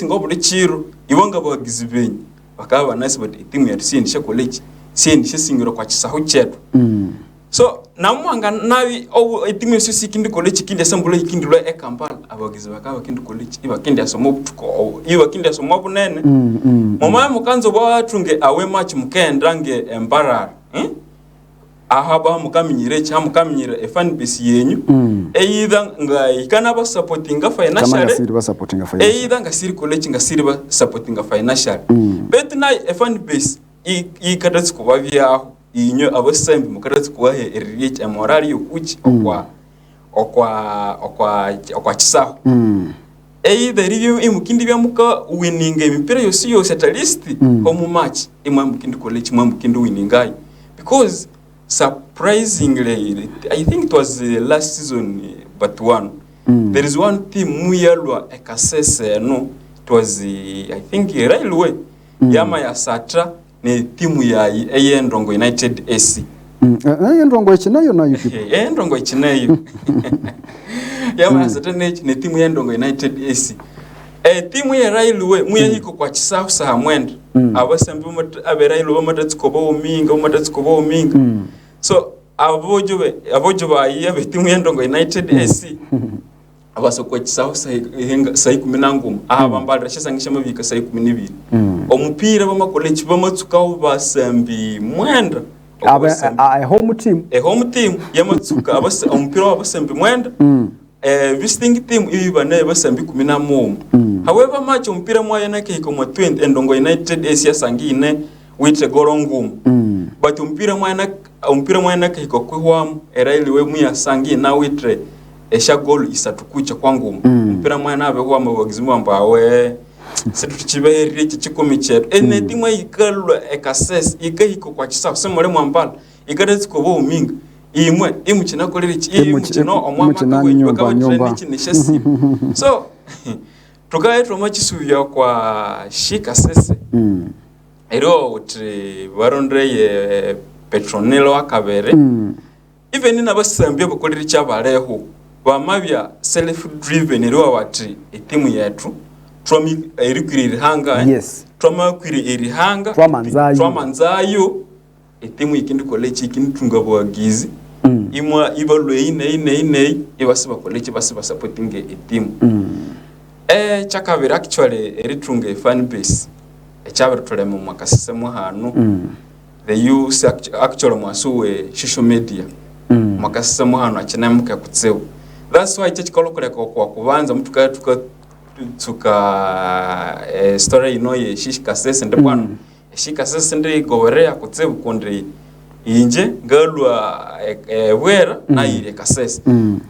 singo buli chiro ibonga bagizi benyi bakaba nasi but itimu ya sindi college sindi singiro kwa chisaho chetu so namwanga nabi itimu yose kindi college kindi asambula ikindi lo Kampala abagizi bakaba kindi college iba kindi asomo butuko iba kindi asomo bunene mama mukanzo batunge awe match mukendrange embarara ahaba mukaminyire cha mukaminyire fan base yenyu either ikana ba supporting financially either ngasiri college ngasiri ba supporting financially bet na fan base ikadatsi kuba byaho inyo abasembi mukadatsi kuba reach morali yokuchi okwa chisaho either review imukindi byamuka winning emipira yose at least home match imwe mukindi college imwe mukindi winningai because surprisingly, I think it was last season, but one. There is one team muyalwa ekasese no. It was I think Railway. Yama ya Satra ni timu ya Endrongo United AC. Endrongo ichinayo na yupi. Endrongo ichinayo. Yama ya Satra ni timu ya Endrongo United AC. Timu ya Railway muya hiko kwa chisaho saha mwenda. Abasembi Railway bamatatsukoba ominga. So abojoba yabe timu y'Endongo United AC abasoko chisaho sai 10 abambara shasangisha mabika sai 12 omupira bama college bamatsukaho basambi mwenda home team yamatsuka omupira wabasambi mwenda visiting team iba naye basambi 11 however match omupira mwaye nake hiko mwa 20 Endongo United AC yasangine wite golongumu but umpira mwana kahiko kwihwamu Railway muyasangi na witre esha goal isatukucha kwangu umpira mwana abehwamu bagizimu ambawe setuchiberire kikumi chetu ene timu ikalwa ekasses ikahiko kwa chisaho semole mwambala ikaretse kobo uminga imwe imuchina kolere imuchino omwamaka wenyu bakaba nishesi so tukaetwa machisuya kwa shika sese ero uti barondreye Petronelo akabere even nabasambiye bukolera cyabareho bamabya self driven ero wati etimu yetu tromi erikwirira hanga troma kwiri hanga twamanzayo etimu ikindi college ikindi tunga bwagizi imwa ibalwe ine ibasiba college basiba supporting etimu chakabere actually eritunga fan base echabere tolemo mwakasisemo hanu the use actually mwasuwe social media mwakasisemo hanu achenamuka kutsewo that's why chikolokoleka kwa kubanza mtuka story inoye shishika sese ndepano shika sese ndi gowerea kutsewo kondri inje ngalwa wera na ile kasese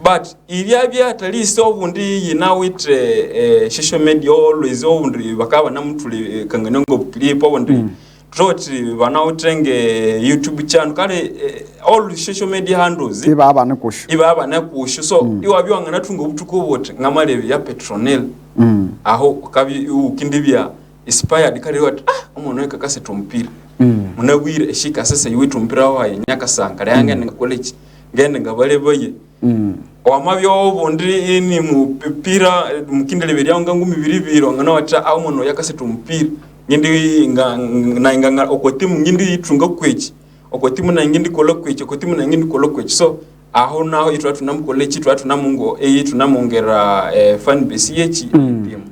but ibyabya at least obundi yina witre social media always obundi bakaba na mutuli kanganongo clip obundi troti bana utenge YouTube channel kale all social media handles ibaba na kushu so iwabyo ngana tungo butuko bote ngamale ya Petronel aho kabi ukindibya inspired kale wat umuntu ekakase tumpira munabwire eshika sasa yiwitu mpira waye nyakasanga yange nga college ngende ngabale boye wamabyo obundi ni mupira mukindele beryanga ngumi biribiro ngana wata aho umuntu yakase tumpira ngindi nga okotimu ngindi itunga kwechi okotimu na ngindi kolo kwechi okotimu na ngindi kolo kwechi so aho naho itwatu na college itwatu na mungo tunamongera fan base yechi timu.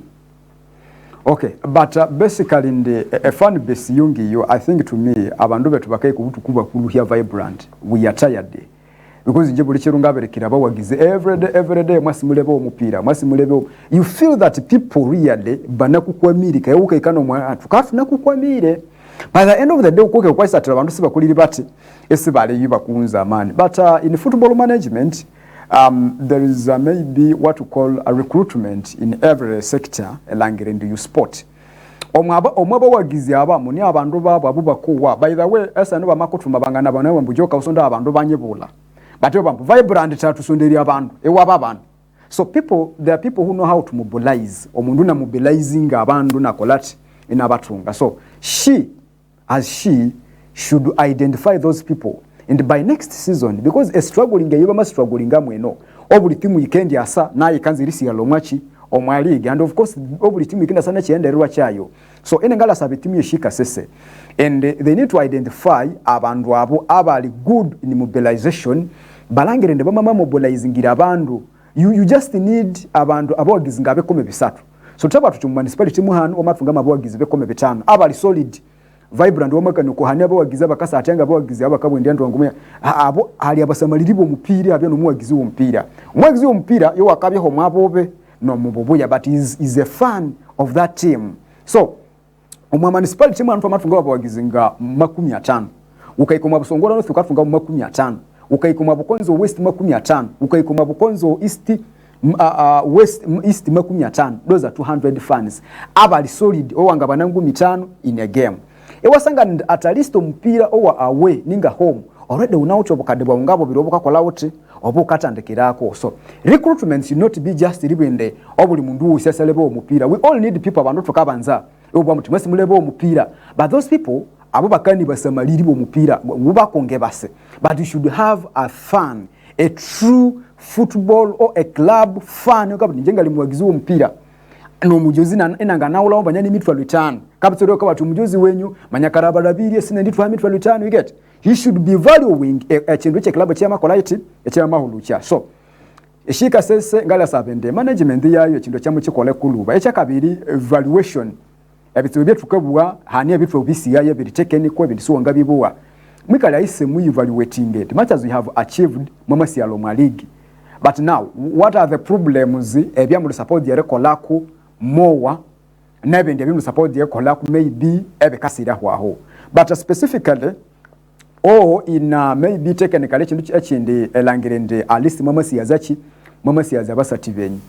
Okay, but basically in the fan base yungi I think to me abandu betu bakaye kubutu kuba kuluhya vibrant we are tired because nje buli kirunga berekira bawagize every day mwasimulebe omupira mwasimulebe you feel that people really banakukwamiri kaye ukekano mwa tukatu nakukwamire by the end of the day ukoke kwa satira abandu sibakuliri bati esibale yiba kunza amani but in football management there is maybe what we call a recruitment in every sector alangere into sport omwaba wagizi abamu ni abandu babo abubakuwa by the way esa no bamakutuma bangana bana bambujoka usonda abandu banyebula but bambu vibrant tatu sonderi abandu ewaba abantu so there are people who know how to mobilize omundu na mobilizing abandu na kolati inabatunga so she should identify those people and by next season because a struggling yeba ma struggling amweno obuli timu weekend asa na ikanzi risi ya lomwachi omwa league, and of course obuli team ikina sana chienderwa chayo. So enengala sabe team yeshika sese, and they need to identify abandu abo abali good in mobilization balangire ndeba mama mobilizing abandu. You just need abandu abawagizi ngabe kome bisatu. So taba tuchu municipality muhanu omatunga abawagizi bekome bitano abali solid vibrant omakano kuhanya abawagizi abakasa atenga abawagizi abakabwende ndu ngumya abo ali abasamaliribo mupira abyo nomwagizi wo mpira omwagizi wo mpira yo wakabye ho mwabobe no mubobuya, but is a fan of that team. So omwa municipality muhanu amatunga abawagizi nga 50 ukaikoma busongora no thukatunga 50 ukaikoma bukonzo west 50 ukaikoma bukonzo east west east 50. Those are 200 fans abali solid owanga banangu 5 in a game. Ewasanga at least mpira owa away ninga home already unaucho bukadebwa ngabo biroboka kola wote obukatandikirako. So recruitment should not be just libende obuli mundu useselebo omupira. We all need people abantu tokabanza obwa mutimasi mulebo omupira, but those people abo bakani basamaliri bo mupira mubakonge base, but you should have a fan, a true football or a club fan okabudi njengali mwagizi wo mpira no mujozi enanga naula banyani mitwalo 5 kapitolo kwa watu mujozi wenyu manyakaraba labiri sine nditwa mitwalo 5. You get, he should be valuing a chindu che club chama quality echama mahulucha. So eshika sese ngala sabende management yayo chindo chamu chikole kuluba echa kabiri valuation ebitwe byetukabwa hani ebitwe bisiya yebiri tekeni ko bindisuwanga bibuwa mwikala ise mu evaluating it much as we have achieved mama sialo ma league. But now what are the problems ebya mu support yere kolako mowa nebende ebya mu support yere kolako maybe ebekasira hwaho, but specifically in maybe technically chindu echindi elangirende at least mama siyaza basati benyu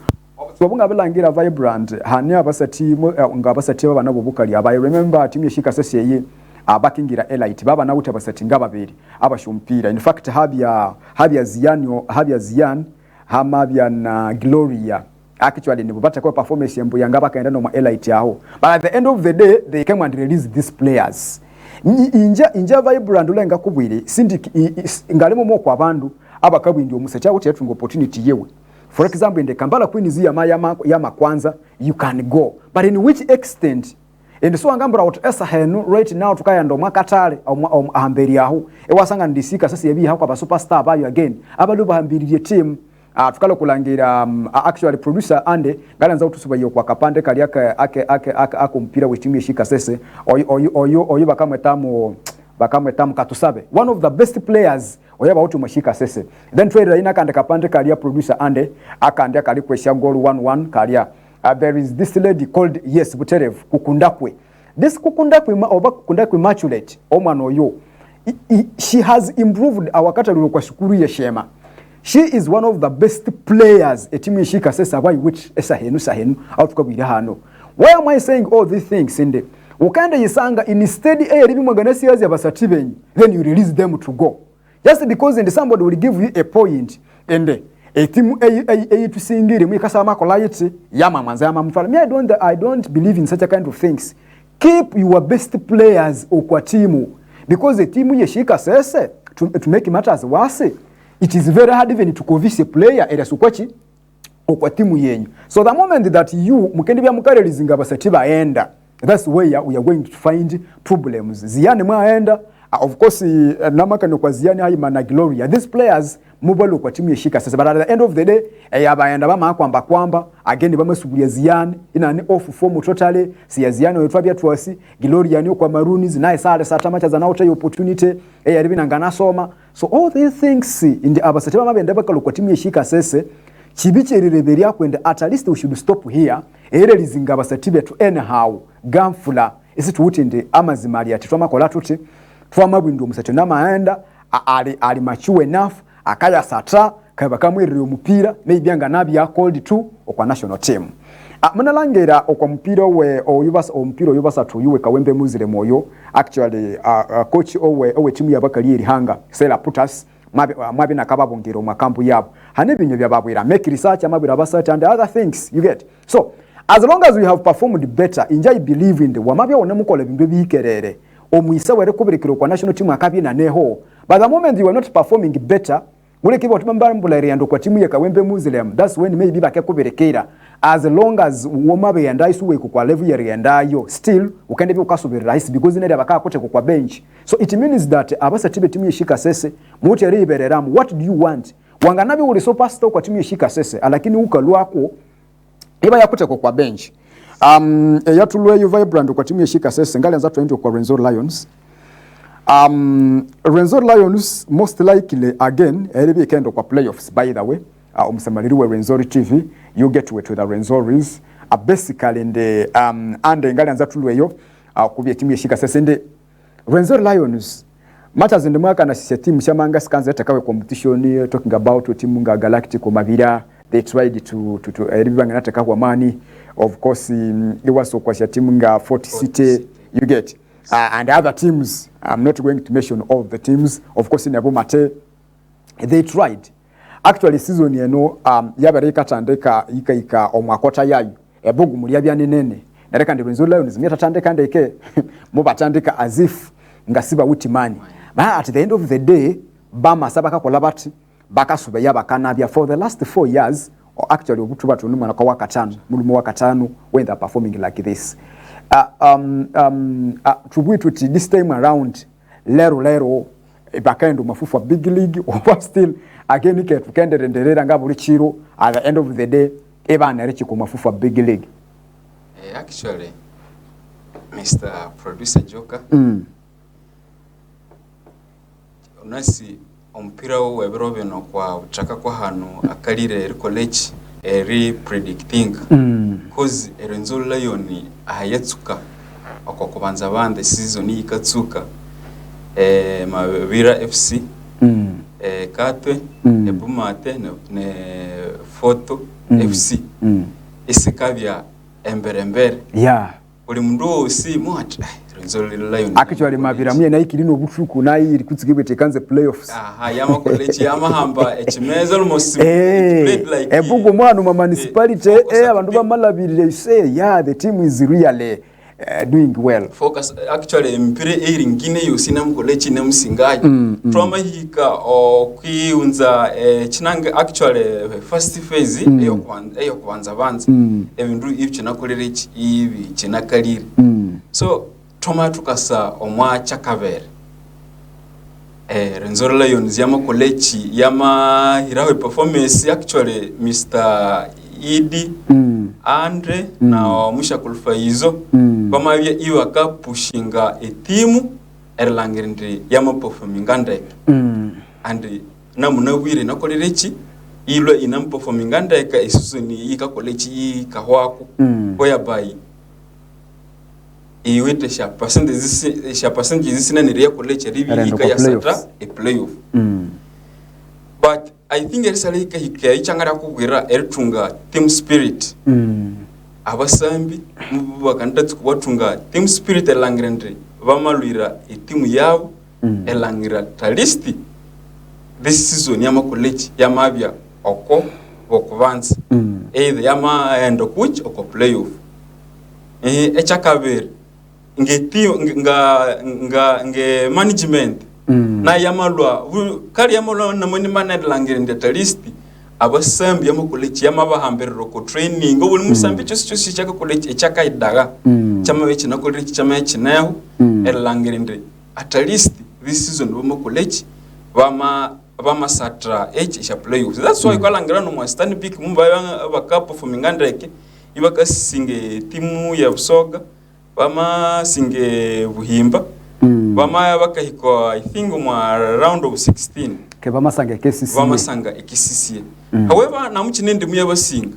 obunga belangira vibrant hani abasati ngabasati baba bukali abaye. Remember team yeshika sese ye abakingira elite baba na uta basati ngababiri abashumpira. In fact habya Zian hamabya na Gloria actually nibo batakwa performance yambu yangaba kaenda no elite yaho, but at the end of the day they came and release these players. Inja vibrant ulenga kubwire sindi ngalemo moko abandu abakabwindi omusecha wote yetu opportunity yewe. For example, in the Kampala Queen yama kwanza, you can go. But in which extent? And so angambra out esahenu right now tukaya ndo makatale ahamberi yaho. Ewasanga ndisika sasa yebi hako ba superstar bayo again. Abalu bahambiriye team tukalo kulangira actually producer ande galanza utusuba yo kwa kapande kali ake mpira we team yeshika sese oyo bakamwetamu katusabe, one of the best players oyaba utu mashika sese. Then trade ina kande kapande kalia producer ande akande kali kwesha goal 1-1 kalia. There is this lady called Yes Buterev Kukundakwe. This Kukundakwe Maculate omwana oyo, she has improved awakata lulu kwa shukuru ye shema. She is one of the best players etimu yeshika sese by which sahenu out kwa hano. Why am I saying all these things inde? Ukanda yisanga instead libi mwaganesi yazi abasati benyu, then you release them to go just because somebody will give you a point and a team to singiri mwikasa makolayiti yama manza yama mfala. Me I don't believe in such a kind of things. Keep your best players okwa timu, because the team yeshika sese to make matters worse, it is very hard even to convince a player ela sukwachi okwa timu yenyu. So the moment that you mukendi bya mukarelizinga abasati baenda, that's where we are going to find problems. Ziani mwaenda, of course namakano kwa Ziani haima na Gloria. These players mubalo kwa timu yeshika sasa, but at the end of the day yabaenda bama kwamba again bamasubulia Ziani ina ni off form totally. Si Ziani wetwabya twasi Gloria ni kwa Maroons naye sale sata matches anaota opportunity yaribina ngana soma. So all these things in the abasati bamabenda bakalo kwa timu yeshika sese chibiche rireberia kwenda, at least we should stop here lizinga abasati betu anyhow gamfula isi tuwutinde amazimali ati twamakola tuti twamabwindo omusatyo namaenda ali mature enough akaya satra kaba kamwirira omupira maybe anga nabi ya called to okwa national team. Munalangera okwa mpira we oyubasa ompira oyubasa tuyuwe kawembe muzire moyo actually coach owe timu yabakali erihanga Sela Putas mwabi nakababongero makampu yabo hanebinyo byababwira make research amabwira abasati and other things you get. So as long as we have performed better, I believe in the wamabya onemukola bintu bikerere omwisa were kubirekero kwa national team akabi na neho. But the moment you are not performing better, ule kibo tumambara mbulere ando kwa timu ya Kawempe Muslim, that's when maybe bake kubirekera as long as woma be yanda isuwe kwa level yari yandayo still ukende bi ukasubira rahisi because nere bakakote kwa bench. So it means that abasa tibe timu yeshika sese muti yari ibereramu. What do you want? Wanganabi uli superstar kwa timu yeshika sese lakini ukalwako iba yakote kwa bench. Yatulwe yu Vibrant kwa timu yeshika sese ngali anza tuende kwa Rwenzoris Lions. Rwenzoris Lions most likely again elibi kendo kwa playoffs by the way. Umsemaliri wa Rwenzoris TV you Getway to the Rwenzoris basically nde ande ngali anza tulweyo kubye timu yeshika sese nde Rwenzoris Lions matters in the mwaka na sisi timu shamanga skanza takawe competition talking about timu nga Galactic Mavira. They tried to elibanga nataka kwa mani of course it was so kwa timu nga 40 City you get and other teams. I'm not going to mention all the teams of course in Abomate they tried actually season yeno yabareka tandeka ika omwakota yayo ebogu muri yabyane nene nareka ndi Rwenzoris Lions meta tandeka ndeke mo batandika as if ngasiba wutimani but at the end of the day bama sabaka kolabati bakasube yabakanabya for the last 4 years or actually obutu batu numwana kwa wakatano mulumu wakatano when they are performing like this tubuituti this time around lero bakendo mafufu wa big league or still again ke tukenderenderera ngabuli chiro at the end of the day ebana rechi ku mafufu wa big league. Actually Mr. Producer Joker unasi ompira wo webirobe no kwa uchaka kwa hano akalire college eri predicting cause Rwenzoris Lion ahayatsuka okubanza bande season ikatsuka Mavira FC Katwe Ebumate ne Photo FC isikabya emberembere uli mundu si mwat Rwenzoris Lion actually Mavira mye naikirino bufuku nayi irikutsigibwe tekanze playoffs yama college yama hamba echimeza almost played like ebugo mwana mu municipality abantu bamalabirire say yeah the team is really doing well. Focus actually mpire iringine yosina mu college ne musingaye trauma hika o kwiunza chinanga actually first phase eyo kwanza banza ebindu ibyo nakolere ibi chinakalire so trauma tukasa omwa chakavere Rwenzoris Lions yama college yama hirawe performance actually Mr. Idi Andre na musha kulfaizo bama bya iwaka pushinga etimu erlangirinde yama performing ande and namunawire nakolerechi ilwe inam performing ande ka isusuni ika college ikahwako whereby iwete sha percentage zisina ni real college rivi ika ya satra a playoff but I think erisalika hika ichangara kugwira eritunga team spirit abasambi bakandatu kubatunga team spirit elangirende bamalwira etimu yabo elangira talisti this season yama college yamabya oko okubanza either yama end of which oko playoff echakabere nge management na yamalwa kali yamalwa na moni manad langirende talisti abasambi yama college yama bahamberero ko training obuli musambi cyose cyaka college echaka idaga chama wechi na college chama yechi nayo erlangirende at least this season bama college bama satra echa playoffs. That's why kwalangira no Stanley Peak mumba baka performing andeke ibaka singe timu ya Busoga bama singe Buhimba bama bakahiko I think mwa round of 16 ke bamasanga KCC bamasanga Ekisisi. However na muchinende muyabasinga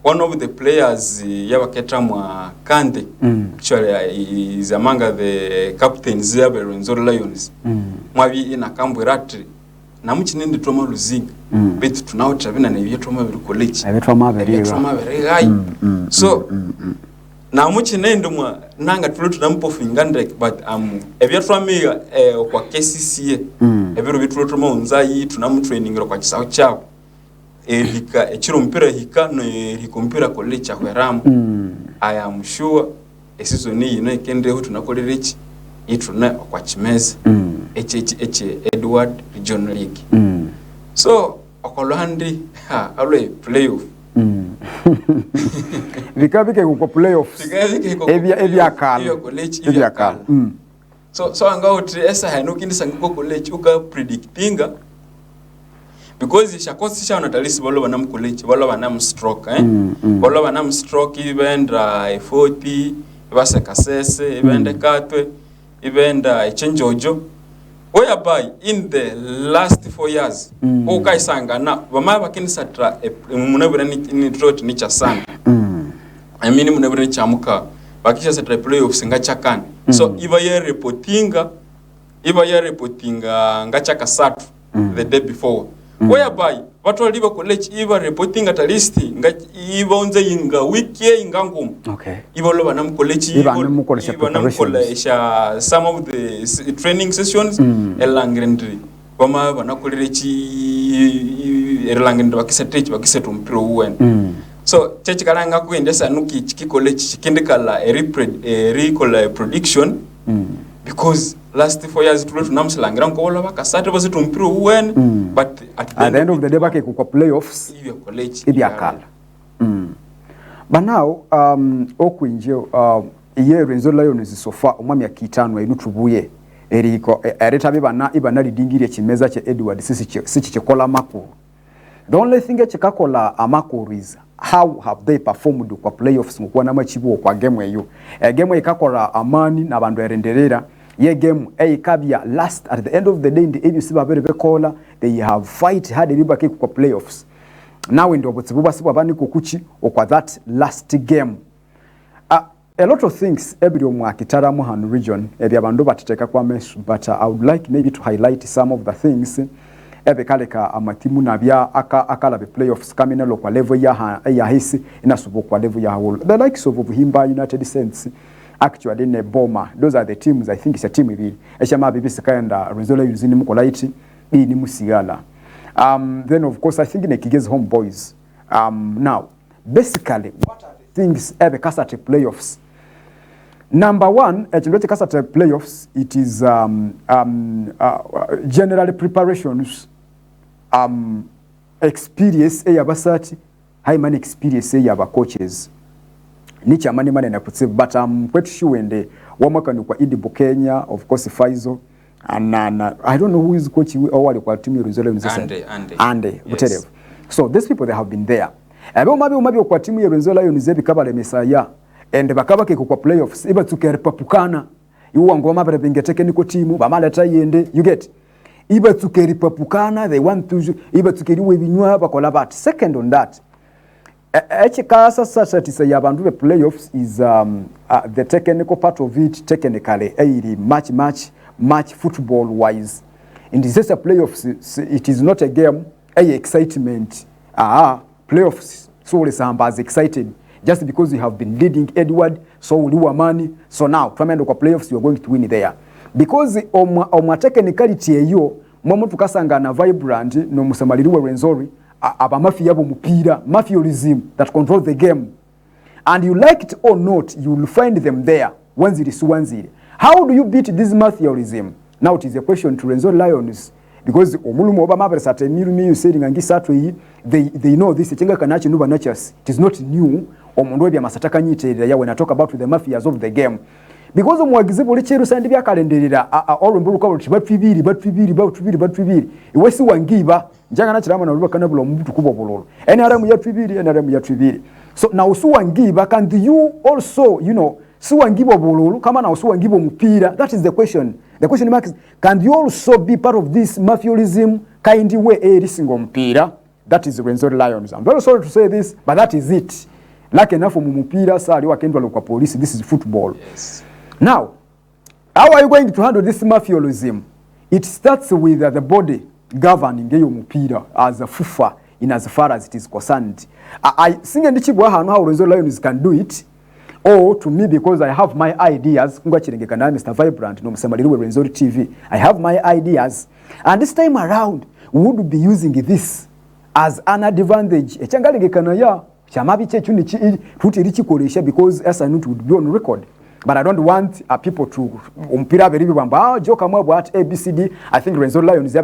one of the players yabaketra mwa Kande actually is among the captains ya Rwenzoris Lions mwabi ina kambwirati na muchinende toma luzinga betu tunawutabina na yetoma biri college abetoma beri gai so na muchinende mwa nanga tulotu na mpofinga ndeke but ebyatwamiga kwa KCC ebiro bitulotu monzayi tunamu training kwa kisaho cyabo hika echiro mpira hika no hikompira college akweramu I am sure season iyi no ikendeho tunakolera iki ituna kwa Chimeza Edward Regional League so okolandi alwe playoff Vikabike ku playoffs ebyakala so anga uti esa hanukindisa ngiko college uka predictinga because ishakosi sha natalisi bolo bana mu college bolo bana mu stroke bolo bana mu stroke ibenda 40 basa kasese ibenda katwe ibenda ichenjojo whereby in the last 4 years ukaisangana bama bakinisatra munabura ni trot ni chasana I mean munabura ni chamuka bakisha satra playoffs ngachakana so iba ye reportinga ngachaka satu the day before whereby watu waliba college iba reporting at least iba onze inga wiki inga ngumu iba lo bana mu college iba namukolesha some of the training sessions elangirendri bama banakolere chi erlangirendri bakisetu mpiro uwen so chechi kalanga kuendesa nuki chiki college chikindikala recall prediction because last 4 years tunamsilangira nkobola bakasate bose tumpiro uwen but at the end of the day bake ku playoffs iyo college ibyakala but now okwinje iye Rwenzoris Lions sofa omwami akitano inutubuye eriko eretabe bana ibana lidingire kimeza che Edward sisi chikola makuru. The only thing chikakola amakuru is how have they performed kwa playoffs mukwa na machibu kwa game eyo game ikakola amani na bandu erenderera ye game ikabya last at the end of the day in the ABC babere bekola they have fight hard libake kwa playoffs now ndio botsibuba sibo abani kukuchi okwa that last game a lot of things every omwakitara mu Han region ebyabandu batiteka kwa mesu but I would like maybe to highlight some of the things ebekaleka amatimu nabya akala be playoffs kamina kwa level ya hisi inasubo kwa level ya whole the likes of Buhimba United Saints actually in Boma those are the teams I think it's a team ibili eshama BBC kaenda Rwenzoris usini mukolaiti ni musigala then of course I think in Kigezi Homeboys now basically what are the things ebekasate playoffs. Number one, at playoffs, it is general preparations, experience yabasati, high man experience yaba coaches. Nicha mani na kutse, but I'm quite sure when the wamaka ni kwa Idibo Kenya, of course Faizo, and I don't know who is coach or what team Rwenzoris Ande, yes. So these people they have been there. Ebe umabi kwa timu ya Rwenzoris bikabale mesaya. And bakabake kwa playoffs iba tukeripapukana iwa ngoma bare bingeteke niko timu bamaleta yende you get iba tukeripapukana they want to iba tukeriwe binywa bakola bat second on that echikasa sasa yabandu be playoffs is the technical part of it technically match football wise in this playoffs it is not a game excitement playoffs so lesambaza excited just because you have been leading Edward, so uliwa money, so now twamendo kwa playoffs you are going to win there because omwa technicality eyo mwamu tukasanga na vibrant no musamaliriwe Rwenzoris aba mafia yabo mupira mafiolism that control the game and you like it or not you will find them there wanziri. How do you beat this mafiolism? Now it is a question to Rwenzoris Lions because omulumo oba mabere satemiru mi saying angisatwe yi they know this chenga kanachi nuba natures it is not new omundu Kyebyamasatha kanyiterera when I talk about the mafias of the game because omwagize buli cheru sandi byakalenderera olumburuka buli batwibiri iwesi wangiba njanga nakirama na ruba kanabula omuntu kubo bololo NRM ya twibiri so now usu wangiba can you also si wangibo bololo kama na usu wangibo mupira that is the question mark is can you also be part of this mafiolism kind way single mpira that is Rwenzoris Lions. I'm very sorry to say this but that is it. Like enough for mupira sali wakendwa kwa police this is football. Yes. Now how are you going to handle this mafiolism? It starts with the body governing eyo mupira as a FUFA in as far as it is concerned. I singe ndichibwa hano how Rwenzoris Lions can do it or to me because I have my ideas kunga chirengekana Mr. Vibrant no musamaliriwe Rwenzoris TV I have my ideas and this time around we would be using this as an advantage echangalegekana ya chamabi chechu ni tutiri chikoresha because as I know it would be on record but I don't want people to umpira beribi bamba joka mwabo at ABCD I think Rwenzoris Lions